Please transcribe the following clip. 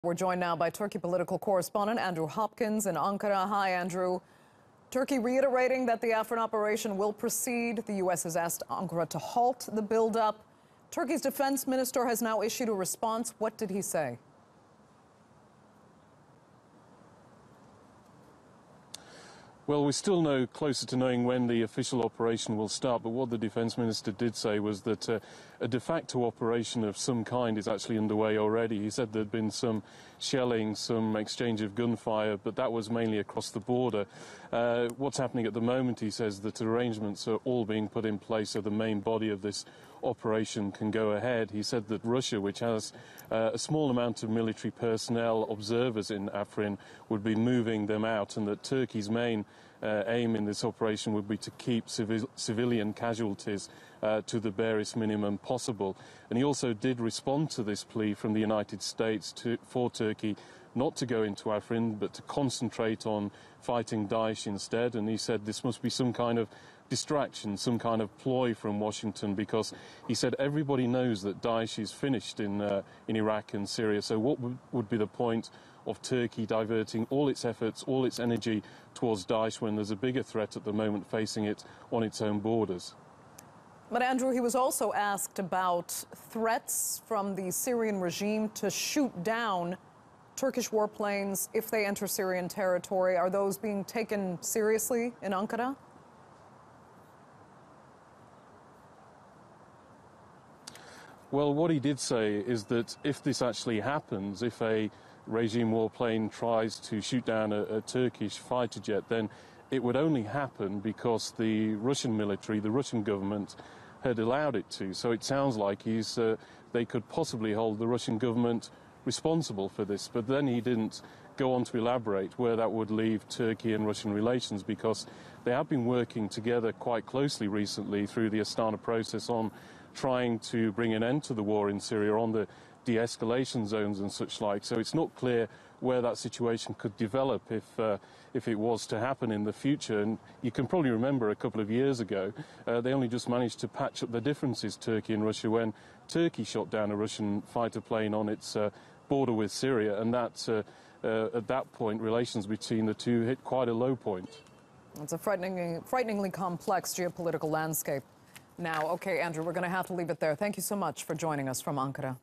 We're joined now by Turkey political correspondent Andrew Hopkins in Ankara. Hi, Andrew. Turkey reiterating that the Afrin operation will proceed. The U.S. has asked Ankara to halt the buildup. Turkey's defense minister has now issued a response. What did he say? Well, we're still no closer to knowing when the official operation will start, but what the defence minister did say was that a de facto operation of some kind is actually underway already. He said there'd been some shelling, some exchange of gunfire, but that was mainly across the border. What's happening at the moment, he says, that arrangements are all being put in place so the main body of this operation can go ahead. He said that Russia, which has a small amount of military personnel, observers in Afrin, would be moving them out, and that Turkey's main aim in this operation would be to keep civilian casualties to the barest minimum possible. And he also did respond to this plea from the United States for Turkey not to go into Afrin, but to concentrate on fighting Daesh instead. And he said this must be some kind of distraction, some kind of ploy from Washington, because he said everybody knows that Daesh is finished in Iraq and Syria. So what would be the point of Turkey diverting all its efforts, all its energy towards Daesh when there's a bigger threat at the moment facing it on its own borders? But Andrew, he was also asked about threats from the Syrian regime to shoot down Turkish warplanes if they enter Syrian territory. Are those being taken seriously in Ankara? Well, what he did say is that if this actually happens, if a regime warplane tries to shoot down a Turkish fighter jet, then it would only happen because the Russian military, the Russian government, had allowed it to. So it sounds like they could possibly hold the Russian government responsible for this. But then he didn't go on to elaborate where that would leave Turkey and Russian relations, because they have been working together quite closely recently through the Astana process on trying to bring an end to the war in Syria, on the de-escalation zones and such like. So it's not clear where that situation could develop if it was to happen in the future. And you can probably remember a couple of years ago, they only just managed to patch up the differences, Turkey and Russia, when Turkey shot down a Russian fighter plane on its border with Syria, and that at that point relations between the two hit quite a low point. It's a frighteningly complex geopolitical landscape now. Okay, Andrew, we're going to have to leave it there. Thank you so much for joining us from Ankara.